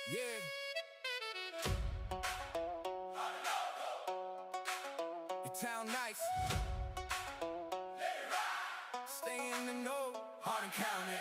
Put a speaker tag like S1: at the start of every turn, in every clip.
S1: Yeah. Your town nice. Stay in the know. Hardin County.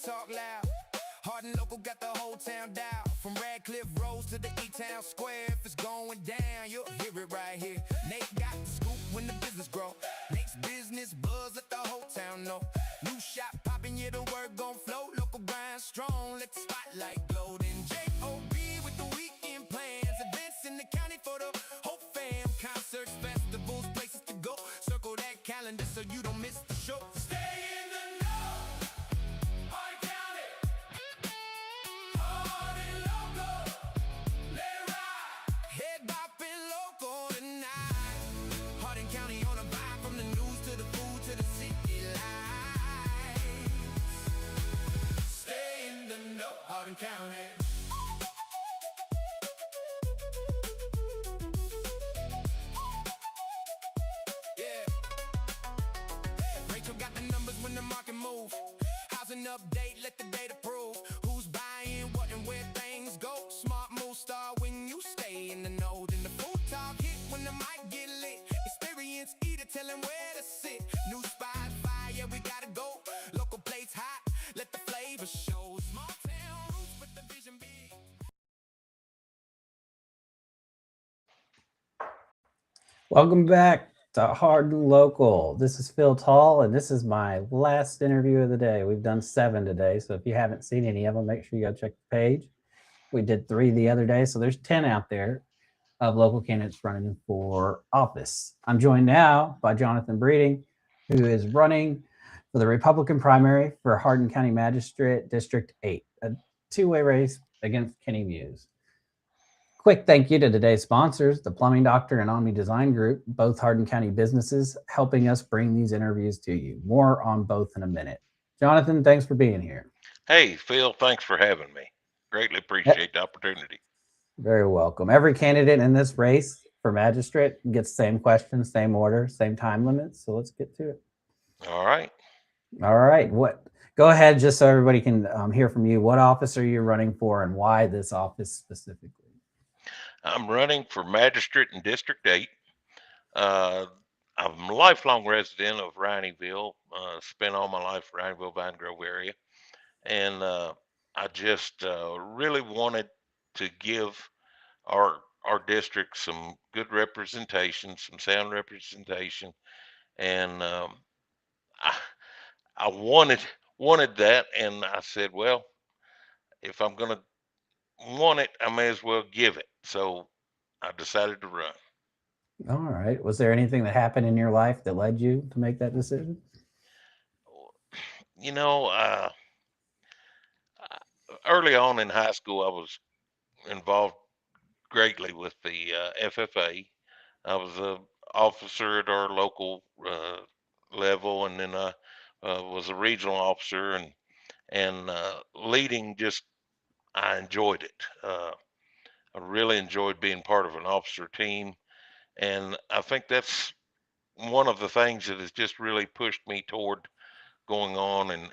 S1: Talk loud. Hardin Local got the whole town down. From Radcliffe Rose to the E-Town Square. If it's going down, you'll hear it right here. Nate got the scoop when the business grow. Nate's business buzz let the whole town know. New shop popping, yeah, the word gon' flow. Local grind strong, let the spotlight glow. Then J.O.B. with the weekend plans. Events in the county for the whole fam. Concerts, festivals, places to go. Circle that calendar so you don't miss the show. Stay in the know. Hardin County. Yeah. Rachel got the numbers when the market move. Housing update, let the data prove who's buying what and where things go. Smart move start when you stay in the know. Then the food talk hit when the mic get lit. Experience eater tell him where to sit. New spot fire, yeah, we gotta go. Local plates hot, let the flavor show. Small town roots with the vision big.
S2: Welcome back to Hardin Local. This is Phil Tall, and this is my last interview of the day. We've done 7 today, so if you haven't seen any of them, make sure you go check the page. We did 3 the other day, so there's 10 out there of local candidates running for office. I'm joined now by Jonathan Breeding, who is running for the Republican primary for Hardin County Magistrate District 8, a 2-way race against Kenny Muse. Quick thank you to today's sponsors, the Plumbing Doctor and Omni Design Group, both Hardin County businesses, helping us bring these interviews to you. More on both in a minute. Jonathan, thanks for being here.
S3: Hey, Phil, thanks for having me. Greatly appreciate the opportunity.
S2: Very welcome. Every candidate in this race for magistrate gets the same questions, same order, same time limits. So let's get to it.
S3: All right.
S2: All right. Go ahead, just so everybody can hear from you. What office are you running for and why this office specifically?
S3: I'm running for magistrate in District 8. I'm a lifelong resident of Rineyville, spent all my life in Rineyville, Vine Grove area. And I just really wanted to give our district some good representation, some sound representation. And I wanted that. And I said, well, if I'm going to want it, I may as well give it. So I decided to run.
S2: All right. Was there anything that happened in your life that led you to make that decision?
S3: You know, early on in high school, I was involved greatly with the FFA. I was an officer at our local level, and then I was a regional officer, and leading. Just I enjoyed it. I really enjoyed being part of an officer team, and I think that's one of the things that has just really pushed me toward going on and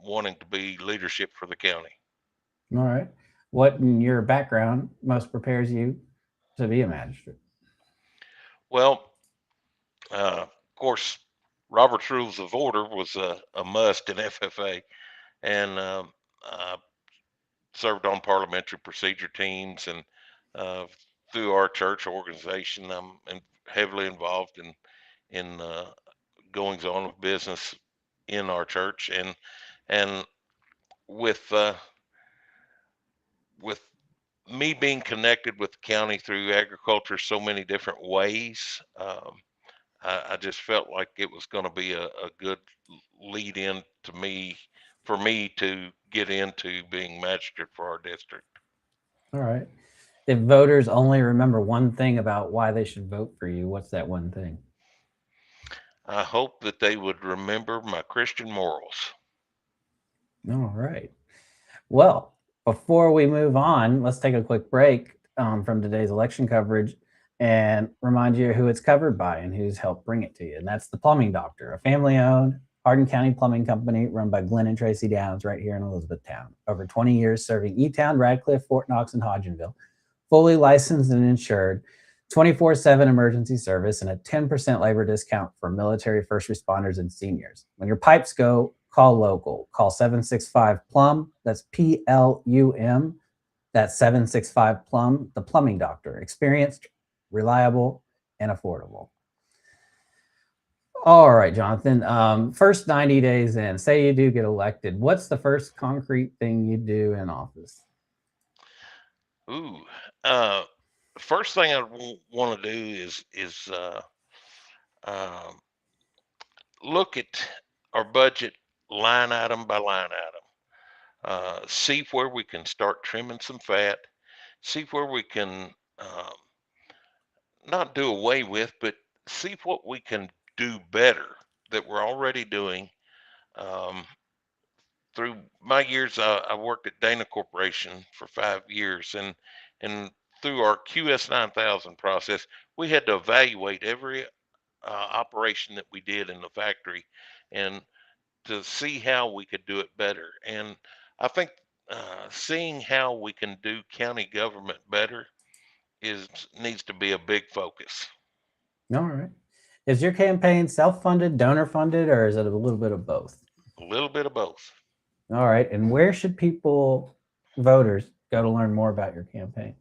S3: wanting to be leadership for the county.
S2: All right. What in your background most prepares you to be a magistrate?
S3: Well, of course, Robert's Rules of Order was a must in FFA, and I served on parliamentary procedure teams, and through our church organization, I'm heavily involved in goings on of business in our church, and with me being connected with the county through agriculture so many different ways, I just felt like it was going to be a good lead in to me, for me to get into being magistrate for our district.
S2: All right. If voters only remember one thing about why they should vote for you, what's that one thing?
S3: I hope that they would remember my Christian morals.
S2: All right. Well, before we move on, let's take a quick break from today's election coverage and remind you who it's covered by and who's helped bring it to you. And that's the Plumbing Doctor, a family owned Hardin County plumbing company run by Glenn and Tracy Downs right here in Elizabethtown. Over 20 years serving E Town, Radcliffe, Fort Knox, and Hodgenville. Fully licensed and insured, 24/7 emergency service, and a 10% labor discount for military first responders and seniors. When your pipes go, call local. Call 765 Plum. That's PLUM. That's 765 Plum, the Plumbing Doctor. Experienced, reliable, and affordable. All right, Jonathan. First 90 days in, say you do get elected. What's the first concrete thing you do in office?
S3: Ooh, uh, first thing I want to do is um, look at our budget line item by line item. See where we can start trimming some fat. See where we can not do away with, but see what we can do better that we're already doing. Um, through my years, I worked at Dana Corporation for 5 years, and through our QS 9000 process, we had to evaluate every operation that we did in the factory, and to see how we could do it better. And I think seeing how we can do county government better is needs to be a big focus.
S2: All right. Is your campaign self funded, donor funded, or is it a little bit of both?
S3: A little bit of both.
S2: All right. And where should people, voters, go to learn more about your campaign?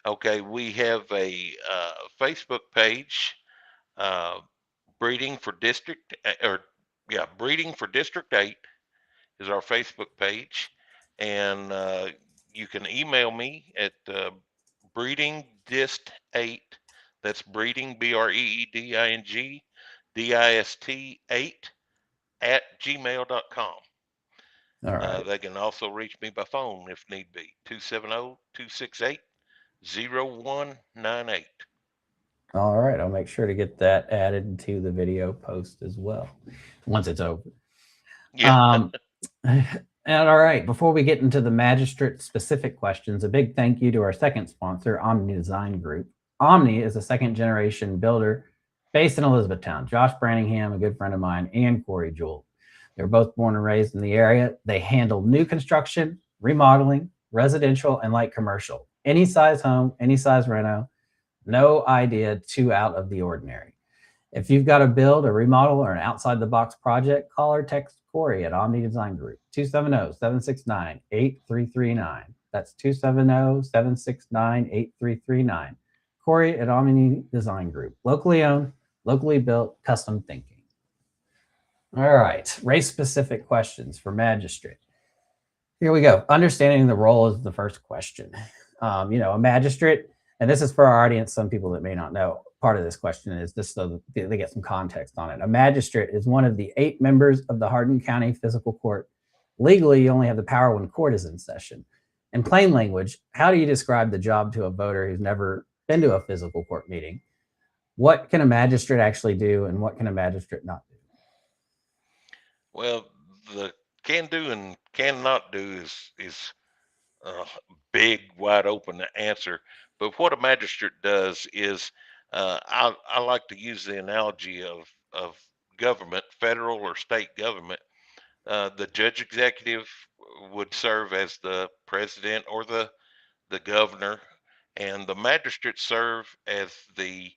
S3: Okay, we have a Facebook page, uh, Breeding for District, or yeah, Breeding for District 8 is our Facebook page. And you can email me at breedingdist8, that's breeding, BREEDING, DIST 8 at gmail.com.
S2: All right.
S3: They can also reach me by phone if need be, 270-268-0198.
S2: All right. I'll make sure to get that added to the video post as well once it's over.
S3: Yeah.
S2: Um, and all right, before we get into the magistrate specific questions, a big thank you to our second sponsor, Omni Design Group. Omni is a second generation builder based in Elizabethtown. Josh Branningham, a good friend of mine, and Corey Jewell. They're both born and raised in the area. They handle new construction, remodeling, residential, and light commercial. Any size home, any size reno, no idea too out of the ordinary. If you've got to build a remodel or an outside the box project, call or text Corey at Omni Design Group, 270-769-8339. That's 270-769-8339. Corey at Omni Design Group, locally owned, locally built, custom thinking. All right, race specific questions for magistrate. Here we go. Understanding the role is the first question. A magistrate, and this is for our audience, some people that may not know, part of this question is just so they get some context on it. A magistrate is one of the 8 members of the Hardin County Physical Court. Legally, you only have the power when court is in session. In plain language, how do you describe the job to a voter who's never been to a physical court meeting? What can a magistrate actually do, and what can a magistrate not do?
S3: Well, the can do and cannot do is a big, wide open answer. But what a magistrate does is, I like to use the analogy of government, federal or state government. The judge executive would serve as the president or the governor, and the magistrates serve as the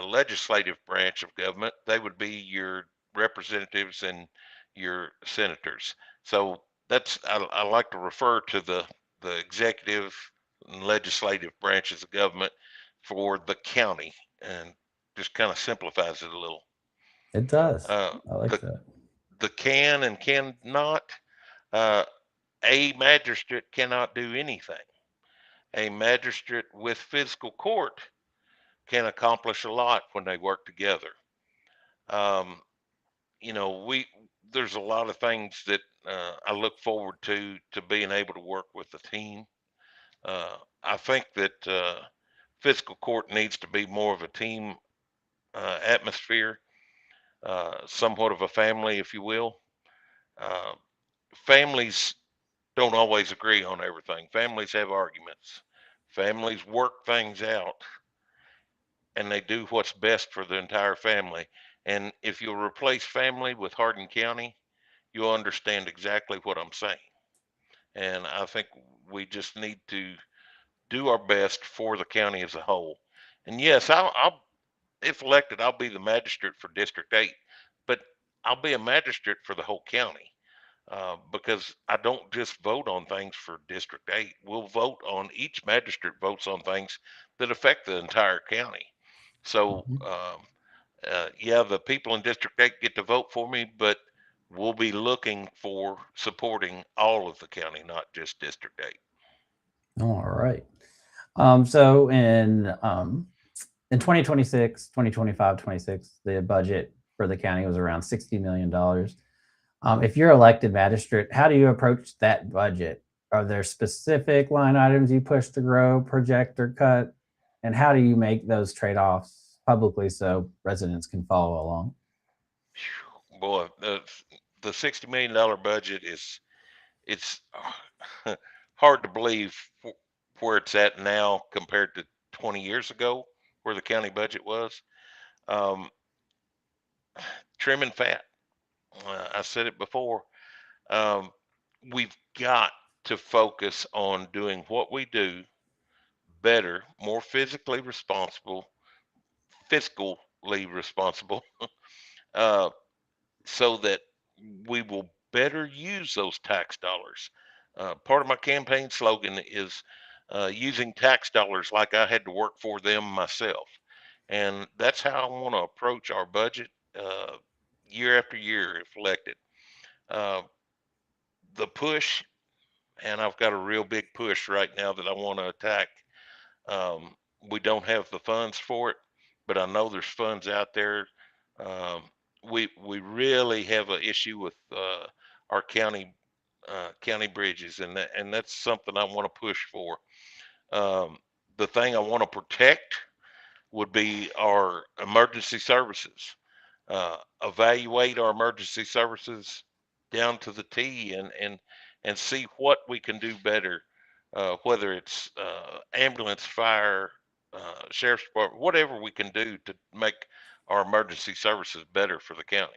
S3: legislative branch of government. They would be your representatives and your senators. So I like to refer to the executive and legislative branches of government for the county, and just kind of simplifies it a little.
S2: It does.
S3: Uh,
S2: I like
S3: the
S2: that.
S3: the can and cannot. Uh, a magistrate cannot do anything. A magistrate with physical court can accomplish a lot when they work together. Um, we there's a lot of things that I look forward to being able to work with the team. I think that physical court needs to be more of a team atmosphere, somewhat of a family, if you will. families don't always agree on everything. Families have arguments. Families work things out and they do what's best for the entire family. And if you'll replace family with Hardin County, you'll understand exactly what I'm saying. And I think we just need to do our best for the county as a whole. And yes, if elected, I'll be the magistrate for District 8, but I'll be a magistrate for the whole county. Because I don't just vote on things for District 8. We'll vote on, each magistrate votes on things that affect the entire county. So,
S2: Mhm.
S3: yeah, the people in District 8 get to vote for me, but we'll be looking for supporting all of the county, not just District 8.
S2: All right. So in 2026, 2025, 26, the budget for the county was around $60 million. If you're elected magistrate, how do you approach that budget? Are there specific line items you push to grow, project, or cut? And how do you make those trade-offs publicly so residents can follow along?
S3: Boy, the $60 million budget it's hard to believe where it's at now compared to 20 years ago, where the county budget was. Um, Trim and fat. I said it before. Um, we've got to focus on doing what we do better, more physically responsible, fiscally responsible, uh, so that we will better use those tax dollars. Part of my campaign slogan is using tax dollars like I had to work for them myself. And that's how I want to approach our budget year after year if elected. Uh, the push, and I've got a real big push right now that I want to attack. Um, we don't have the funds for it, but I know there's funds out there. Um, we really have an issue with our county bridges, and that's something I want to push for. Um, the thing I want to protect would be our emergency services. Evaluate our emergency services down to the T, and see what we can do better, whether it's ambulance, fire, sheriff's department, whatever we can do to make our emergency services better for the county.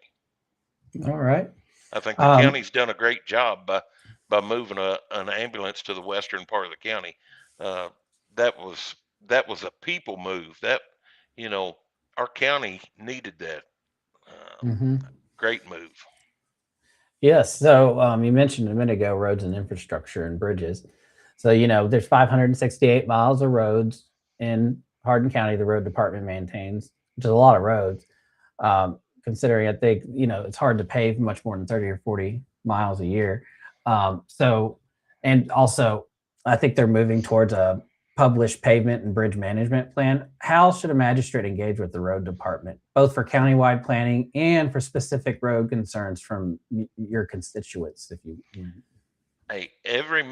S2: All right.
S3: I think the
S2: Um,
S3: county's done a great job by moving an ambulance to the western part of the county. Uh, that was that was a people move. That, you know, our county needed that.
S2: mhm.
S3: Great move.
S2: Yes. So you mentioned a minute ago roads and infrastructure and bridges. So there's 568 miles of roads in Hardin County. The road department maintains, which is a lot of roads. Considering I think it's hard to pave much more than 30 or 40 miles a year. And also I think they're moving towards a published pavement and bridge management plan. How should a magistrate engage with the road department, both for countywide planning and for specific road concerns from your constituents? If you
S3: Every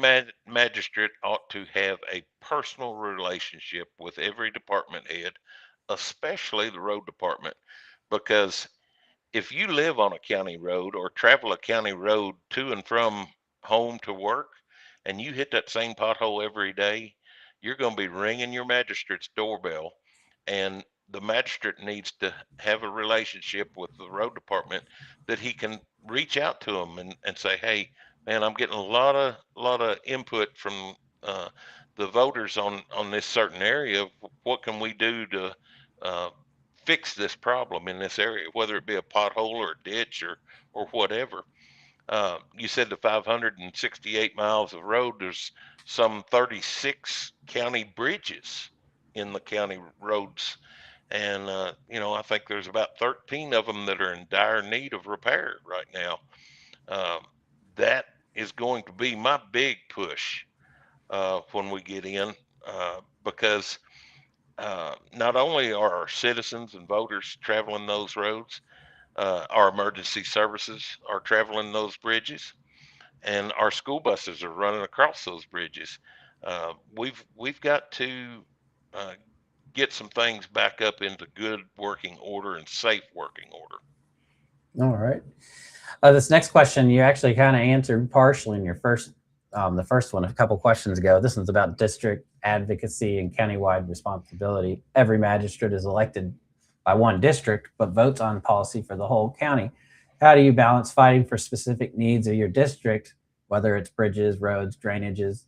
S3: magistrate ought to have a personal relationship with every department head, especially the road department, because if you live on a county road or travel a county road to and from home to work, and you hit that same pothole every day, you're going to be ringing your magistrate's doorbell. And the magistrate needs to have a relationship with the road department that he can reach out to them and say, hey, man, I'm getting a lot of input from uh, the voters on this certain area. What can we do to uh, fix this problem in this area, whether it be a pothole or a ditch or whatever. You said the 568 miles of road. There's some 36 county bridges in the county roads, and I think there's about 13 of them that are in dire need of repair right now. Um, that is going to be my big push when we get in, because not only are our citizens and voters traveling those roads, our emergency services are traveling those bridges, and our school buses are running across those bridges. We've got to uh, get some things back up into good working order and safe working order.
S2: All right. This next question you actually kind of answered partially in your the first one a couple questions ago. This one's about district advocacy and countywide responsibility. Every magistrate is elected by one district, but votes on policy for the whole county. How do you balance fighting for specific needs of your district, whether it's bridges, roads, drainages,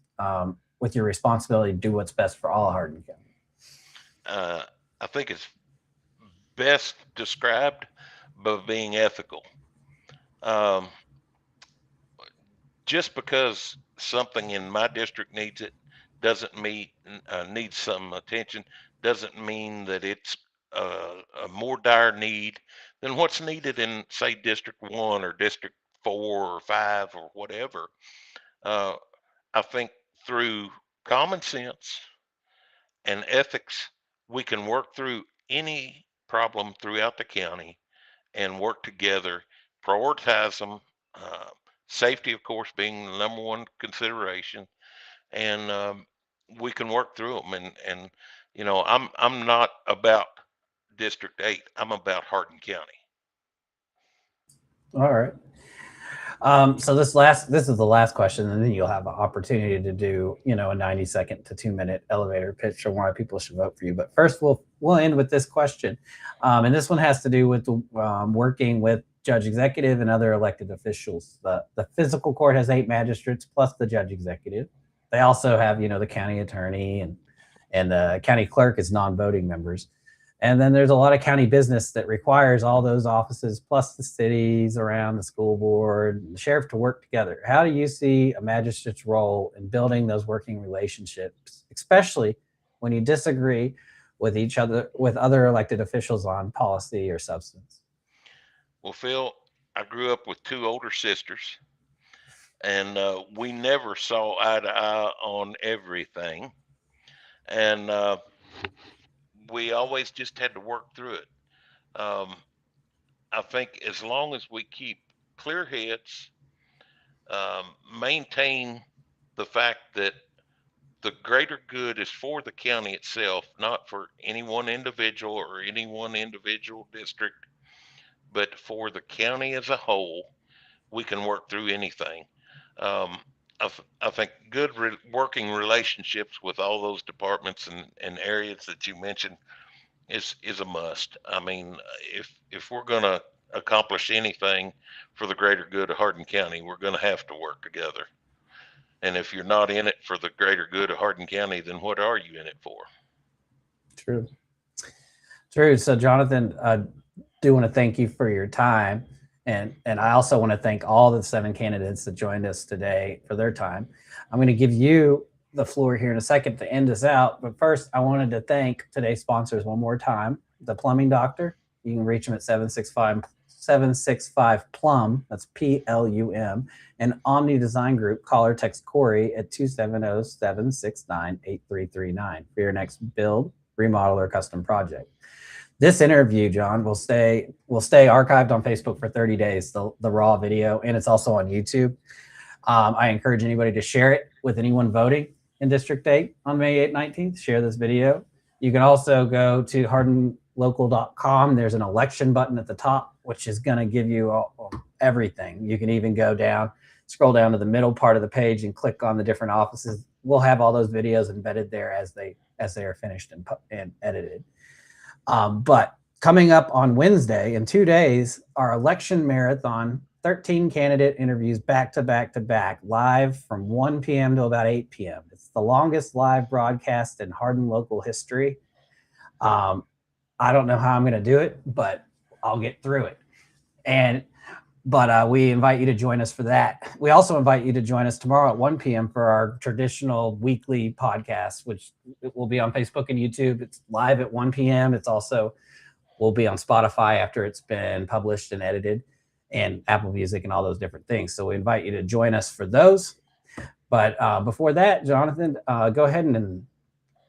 S2: with your responsibility to do what's best for all Hardin County?
S3: Uh, I think it's best described by being ethical. Um, just because something in my district needs it doesn't mean needs some attention doesn't mean that it's a more dire need than what's needed in, say, District 1 or District 4 or 5 or whatever. Uh, I think through common sense and ethics, we can work through any problem throughout the county and work together, prioritize them. Uh, Safety, of course, being the number one consideration, and we can work through them. And I'm not about District 8. I'm about Hardin County.
S2: All right. So this is the last question, and then you'll have an opportunity to do a 90-second to 2-minute elevator pitch on why people should vote for you. But first, we'll end with this question, and this one has to do with working with judge executive and other elected officials. The physical court has 8 magistrates plus the judge executive. They also have the county attorney and the county clerk as non-voting members. And then there's a lot of county business that requires all those offices, plus the cities around, the school board, the sheriff, to work together. How do you see a magistrate's role in building those working relationships, especially when you disagree with each other, with other elected officials on policy or substance?
S3: Well, Phil, I grew up with 2 older sisters, and we never saw eye to eye on everything. And we always just had to work through it. Um, I think as long as we keep clear heads, maintain the fact that the greater good is for the county itself, not for any one individual or any one individual district, but for the county as a whole, we can work through anything. Um, I think good working relationships with all those departments and areas that you mentioned is a must. I mean, if we're going to accomplish anything for the greater good of Hardin County, we're going to have to work together. And if you're not in it for the greater good of Hardin County, then what are you in it for?
S2: True. True. So, Jonathan, do want to thank you for your time. And I also want to thank all the 7 candidates that joined us today for their time. I'm going to give you the floor here in a second to end us out. But first, I wanted to thank today's sponsors one more time. The Plumbing Doctor. You can reach them at 765 Plum. That's PLUM. And Omni Design Group. Call or text Corey at 270-769-8339 for your next build, remodel, or custom project. This interview, John, will stay archived on Facebook for 30 days, the raw video, and it's also on YouTube. I encourage anybody to share it with anyone voting in District 8 on May 8th, 19th. Share this video. You can also go to hardinlocal.com. There's an election button at the top, which is going to give you everything. You can even go down, scroll down to the middle part of the page and click on the different offices. We'll have all those videos embedded there as they are finished and edited. But coming up on Wednesday in 2 days, our election marathon, 13 candidate interviews back to back to back, live from 1 p.m. to about 8 p.m. It's the longest live broadcast in Hardin Local history. I don't know how I'm going to do it, but I'll get through it. But we invite you to join us for that. We also invite you to join us tomorrow at 1 p.m. for our traditional weekly podcast, which will be on Facebook and YouTube. It's live at 1 p.m. It's also will be on Spotify after it's been published and edited, and Apple Music and all those different things. So we invite you to join us for those. But before that, Jonathan, go ahead and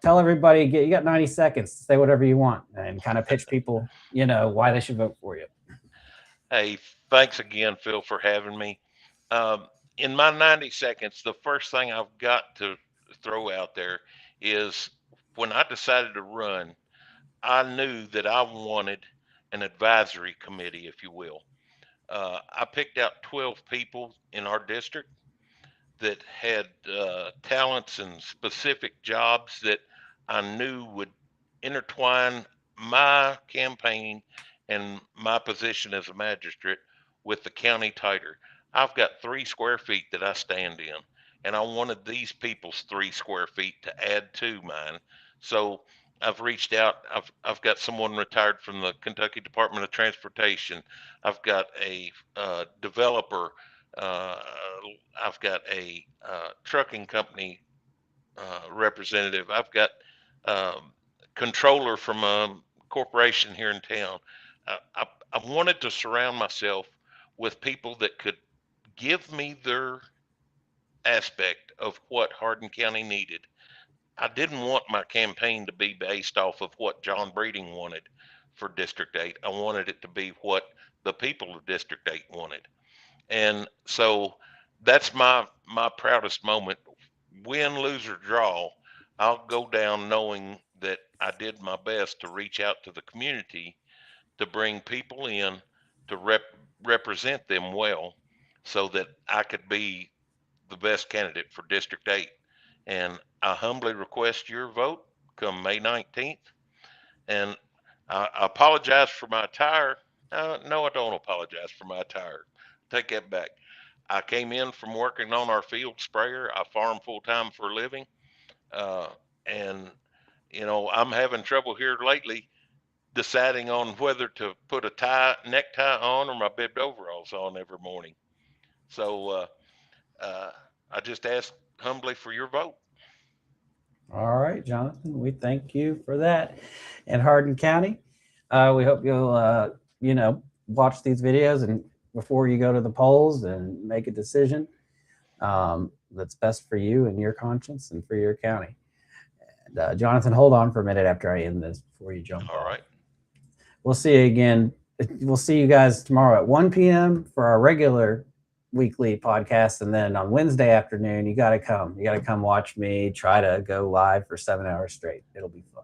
S2: tell everybody, you got 90 seconds to say whatever you want and kind of pitch people, why they should vote for you.
S3: Hey, thanks again, Phil, for having me. In my 90 seconds, the first thing I've got to throw out there is when I decided to run, I knew that I wanted an advisory committee, if you will. I picked out 12 people in our district that had talents and specific jobs that I knew would intertwine my campaign and my position as a magistrate with the county tighter. I've got 3 square feet that I stand in, and I wanted these people's 3 square feet to add to mine. So I've reached out. I've got someone retired from the Kentucky Department of Transportation. I've got a developer. Uh, I've got a trucking company representative. I've got controller from a corporation here in town. I wanted to surround myself with people that could give me their aspect of what Hardin County needed. I didn't want my campaign to be based off of what John Breeding wanted for District 8. I wanted it to be what the people of District 8 wanted. And so that's my proudest moment. Win, lose, or draw, I'll go down knowing that I did my best to reach out to the community to bring people in to represent them well so that I could be the best candidate for District 8. And I humbly request your vote come May 19th. And I apologize for my attire. No, I don't apologize for my attire. Take that back. I came in from working on our field sprayer. I farm full time for a living. Uh, and, you know, I'm having trouble here lately deciding on whether to put a necktie on or my bibbed overalls on every morning. So I just ask humbly for your vote.
S2: All right, Jonathan, we thank you for that. And Hardin County, we hope you'll, watch these videos and before you go to the polls and make a decision that's best for you and your conscience and for your county. And Jonathan, hold on for a minute after I end this before you jump
S3: All
S2: off.
S3: right.
S2: We'll see you again. We'll see you guys tomorrow at 1 p.m. for our regular weekly podcast. And then on Wednesday afternoon, you got to come. You got to come watch me try to go live for 7 hours straight. It'll be fun.